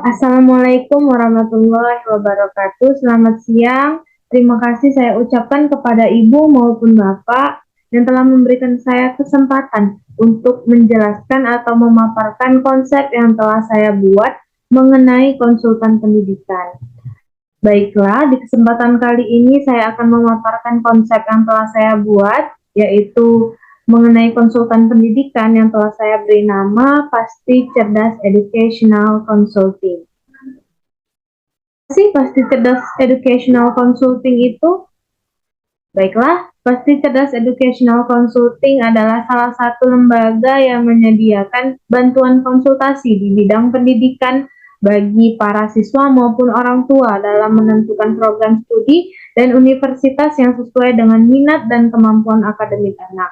Assalamualaikum warahmatullahi wabarakatuh. Selamat siang. Terima kasih saya ucapkan kepada Ibu maupun Bapak yang telah memberikan saya kesempatan untuk menjelaskan atau memaparkan konsep yang telah saya buat mengenai konsultan pendidikan. Baiklah, di kesempatan kali ini saya akan memaparkan konsep yang telah saya buat, yaitu mengenai konsultan pendidikan yang telah saya beri nama Pasti Cerdas Educational Consulting. Pasti Cerdas Educational Consulting itu? Baiklah, Pasti Cerdas Educational Consulting adalah salah satu lembaga yang menyediakan bantuan konsultasi di bidang pendidikan bagi para siswa maupun orang tua dalam menentukan program studi dan universitas yang sesuai dengan minat dan kemampuan akademik anak.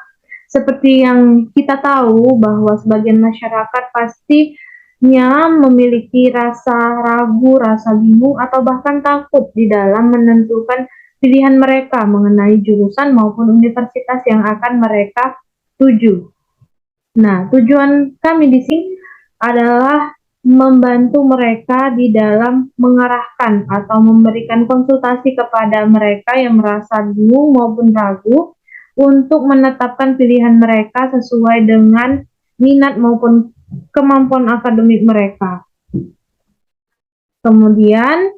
Seperti yang kita tahu bahwa sebagian masyarakat pastinya memiliki rasa ragu, rasa bingung, atau bahkan takut di dalam menentukan pilihan mereka mengenai jurusan maupun universitas yang akan mereka tuju. Nah, tujuan kami di sini adalah membantu mereka di dalam mengarahkan atau memberikan konsultasi kepada mereka yang merasa bingung maupun ragu untuk menetapkan pilihan mereka sesuai dengan minat maupun kemampuan akademik mereka. Kemudian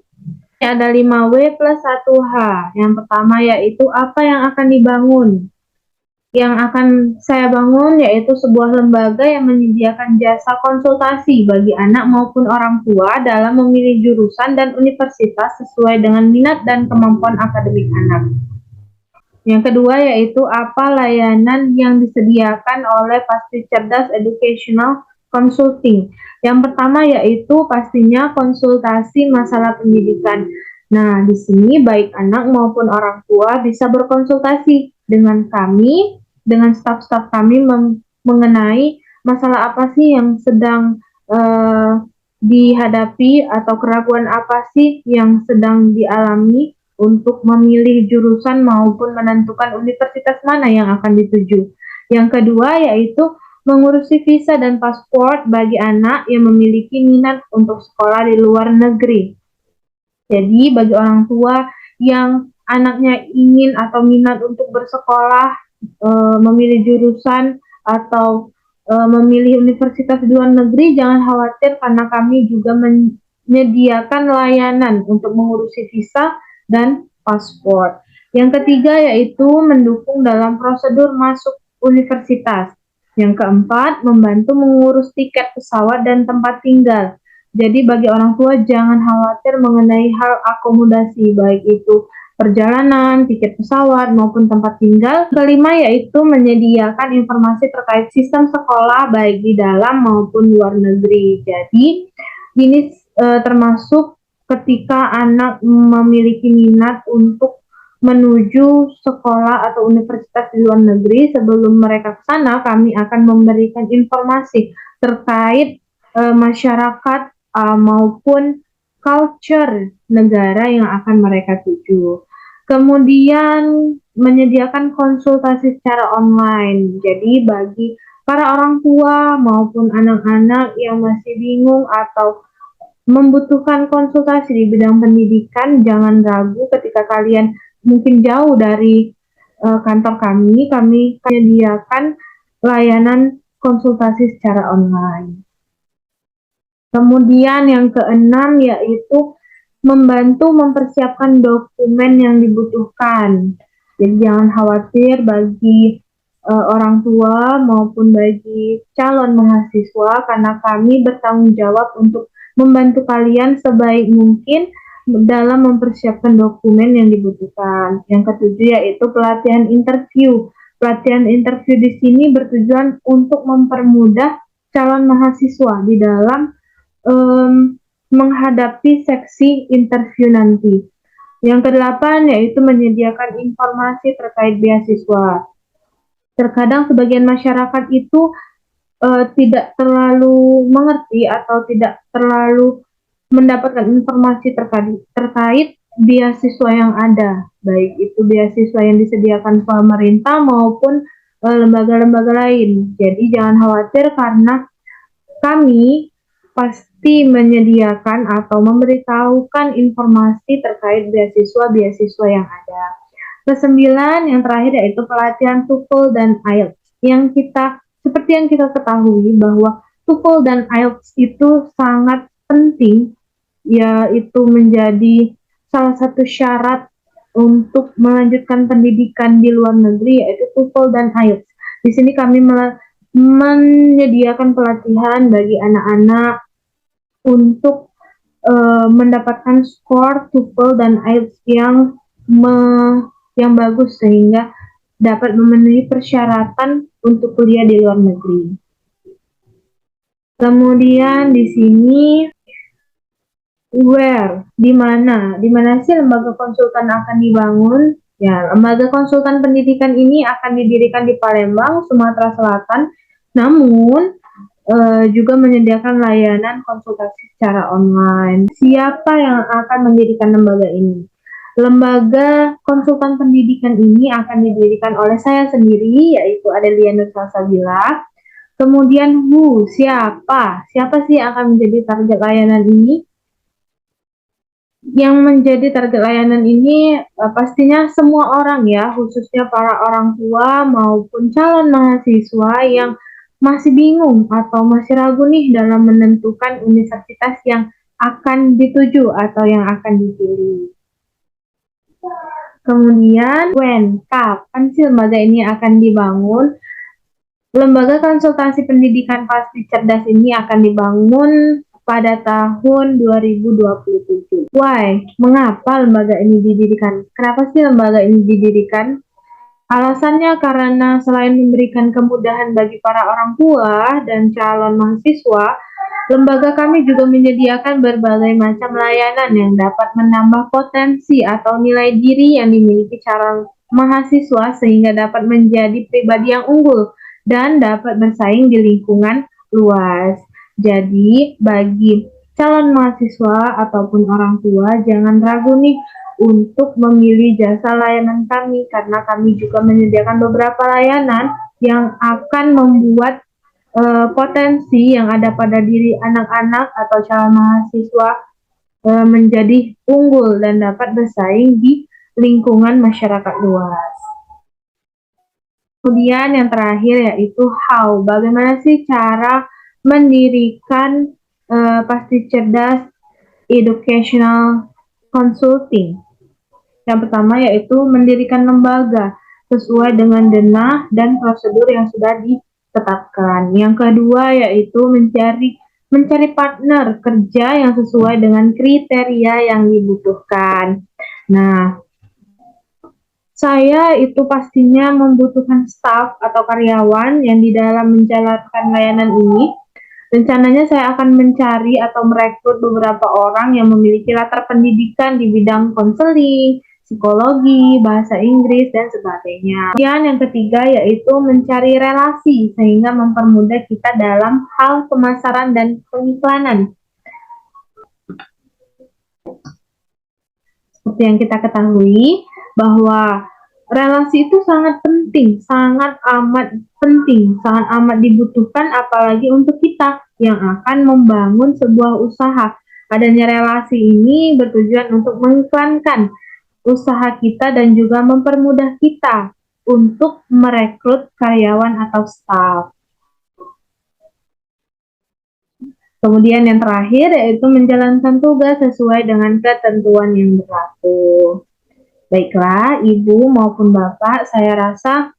ada 5W plus 1H. Yang pertama yaitu apa yang akan dibangun. Yang akan saya bangun yaitu sebuah lembaga yang menyediakan jasa konsultasi bagi anak maupun orang tua dalam memilih jurusan dan universitas sesuai dengan minat dan kemampuan akademik anak. Yang kedua yaitu apa layanan yang disediakan oleh Pasti Cerdas Educational Consulting. Yang pertama yaitu pastinya konsultasi masalah pendidikan. Nah, di sini baik anak maupun orang tua bisa berkonsultasi dengan kami, dengan staf-staf kami mengenai masalah apa sih yang sedang dihadapi atau keraguan apa sih yang sedang dialami untuk memilih jurusan maupun menentukan universitas mana yang akan dituju. Yang kedua yaitu mengurusi visa dan paspor bagi anak yang memiliki minat untuk sekolah di luar negeri. Jadi bagi orang tua yang anaknya ingin atau minat untuk bersekolah, memilih jurusan atau memilih universitas di luar negeri, jangan khawatir karena kami juga menyediakan layanan untuk mengurusi visa dan paspor. Yang ketiga yaitu mendukung dalam prosedur masuk universitas. Yang keempat, membantu mengurus tiket pesawat dan tempat tinggal. Jadi bagi orang tua jangan khawatir mengenai hal akomodasi, baik itu perjalanan, tiket pesawat, maupun tempat tinggal. Kelima yaitu menyediakan informasi terkait sistem sekolah baik di dalam maupun luar negeri. Jadi ini termasuk ketika anak memiliki minat untuk menuju sekolah atau universitas di luar negeri, sebelum mereka ke sana kami akan memberikan informasi terkait masyarakat maupun culture negara yang akan mereka tuju. Kemudian menyediakan konsultasi secara online. Jadi bagi para orang tua maupun anak-anak yang masih bingung atau membutuhkan konsultasi di bidang pendidikan, jangan ragu ketika kalian mungkin jauh dari kantor kami menyediakan layanan konsultasi secara online. Kemudian yang keenam yaitu membantu mempersiapkan dokumen yang dibutuhkan. Jadi jangan khawatir bagi orang tua maupun bagi calon mahasiswa karena kami bertanggung jawab untuk membantu kalian sebaik mungkin dalam mempersiapkan dokumen yang dibutuhkan. Yang ketujuh yaitu pelatihan interview. Pelatihan interview di sini bertujuan untuk mempermudah calon mahasiswa di dalam menghadapi seksi interview nanti. Yang kedelapan yaitu menyediakan informasi terkait beasiswa. Terkadang sebagian masyarakat itu tidak terlalu mengerti atau tidak terlalu mendapatkan informasi terkait beasiswa yang ada, baik itu beasiswa yang disediakan pemerintah maupun lembaga-lembaga lain. Jadi jangan khawatir karena kami pasti menyediakan atau memberitahukan informasi terkait beasiswa-beasiswa yang ada. Kesembilan, yang terakhir yaitu pelatihan TOEFL dan IELTS. Seperti yang kita ketahui bahwa TOEFL dan IELTS itu sangat penting, yaitu menjadi salah satu syarat untuk melanjutkan pendidikan di luar negeri, yaitu TOEFL dan IELTS. Di sini kami menyediakan pelatihan bagi anak-anak untuk mendapatkan skor TOEFL dan IELTS yang bagus sehingga dapat memenuhi persyaratan untuk kuliah di luar negeri. Kemudian di sini di mana sih lembaga konsultan akan dibangun? Ya, lembaga konsultan pendidikan ini akan didirikan di Palembang, Sumatera Selatan. Namun juga menyediakan layanan konsultasi secara online. Siapa yang akan mendirikan lembaga ini? Lembaga konsultan pendidikan ini akan didirikan oleh saya sendiri, yaitu Adelia Nur Salsabila. Kemudian siapa? Siapa sih yang akan menjadi target layanan ini? Yang menjadi target layanan ini pastinya semua orang ya, khususnya para orang tua maupun calon mahasiswa yang masih bingung atau masih ragu nih dalam menentukan universitas yang akan dituju atau yang akan dipilih. Kemudian, kapan sih lembaga ini akan dibangun? Lembaga konsultasi pendidikan pasti cerdas ini akan dibangun pada tahun 2027. Why? Mengapa lembaga ini didirikan? Kenapa sih lembaga ini didirikan? Alasannya karena selain memberikan kemudahan bagi para orang tua dan calon mahasiswa, lembaga kami juga menyediakan berbagai macam layanan yang dapat menambah potensi atau nilai diri yang dimiliki calon mahasiswa sehingga dapat menjadi pribadi yang unggul dan dapat bersaing di lingkungan luas. Jadi, bagi calon mahasiswa ataupun orang tua, jangan ragu nih untuk memilih jasa layanan kami karena kami juga menyediakan beberapa layanan yang akan membuat potensi yang ada pada diri anak-anak atau calon mahasiswa menjadi unggul dan dapat bersaing di lingkungan masyarakat luas. Kemudian yang terakhir yaitu bagaimana sih cara mendirikan pasti cerdas educational consulting. Yang pertama yaitu mendirikan lembaga sesuai dengan denah dan prosedur yang sudah ditetapkan. Yang kedua yaitu mencari partner kerja yang sesuai dengan kriteria yang dibutuhkan. Nah, saya itu pastinya membutuhkan staf atau karyawan yang di dalam menjalankan layanan ini. Rencananya saya akan mencari atau merekrut beberapa orang yang memiliki latar pendidikan di bidang konseling, psikologi, bahasa Inggris, dan sebagainya. Kemudian yang ketiga yaitu mencari relasi sehingga mempermudah kita dalam hal pemasaran dan pengiklanan. Seperti yang kita ketahui bahwa relasi itu sangat penting, sangat amat penting, sangat amat dibutuhkan apalagi untuk kita yang akan membangun sebuah usaha. Adanya relasi ini bertujuan untuk mengiklankan usaha kita dan juga mempermudah kita untuk merekrut karyawan atau staf. Kemudian yang terakhir yaitu menjalankan tugas sesuai dengan ketentuan yang berlaku. Baiklah, Ibu maupun Bapak, saya rasa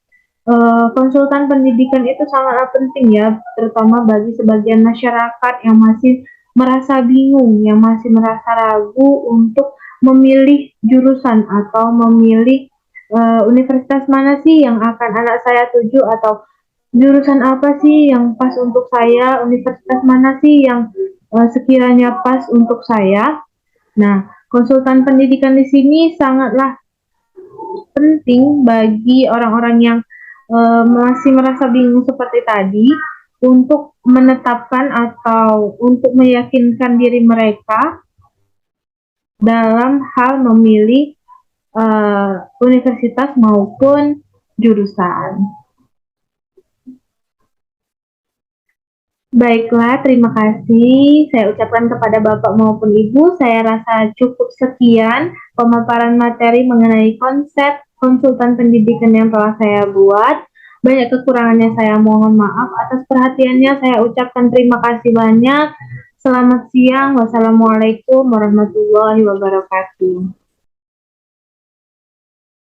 konsultan pendidikan itu sangatlah penting ya, terutama bagi sebagian masyarakat yang masih merasa bingung, yang masih merasa ragu untuk memilih jurusan atau memilih universitas mana sih yang akan anak saya tuju atau jurusan apa sih yang pas untuk saya, universitas mana sih yang sekiranya pas untuk saya. Nah, konsultan pendidikan di sini sangatlah penting bagi orang-orang yang masih merasa bingung seperti tadi untuk menetapkan atau untuk meyakinkan diri mereka dalam hal memilih universitas maupun jurusan. Baiklah, terima kasih saya ucapkan kepada Bapak maupun Ibu. Saya rasa cukup sekian pemaparan materi mengenai konsep konsultan pendidikan yang telah saya buat. Banyak kekurangannya saya mohon maaf. Atas perhatiannya saya ucapkan terima kasih banyak. Selamat siang. Wassalamualaikum warahmatullahi wabarakatuh.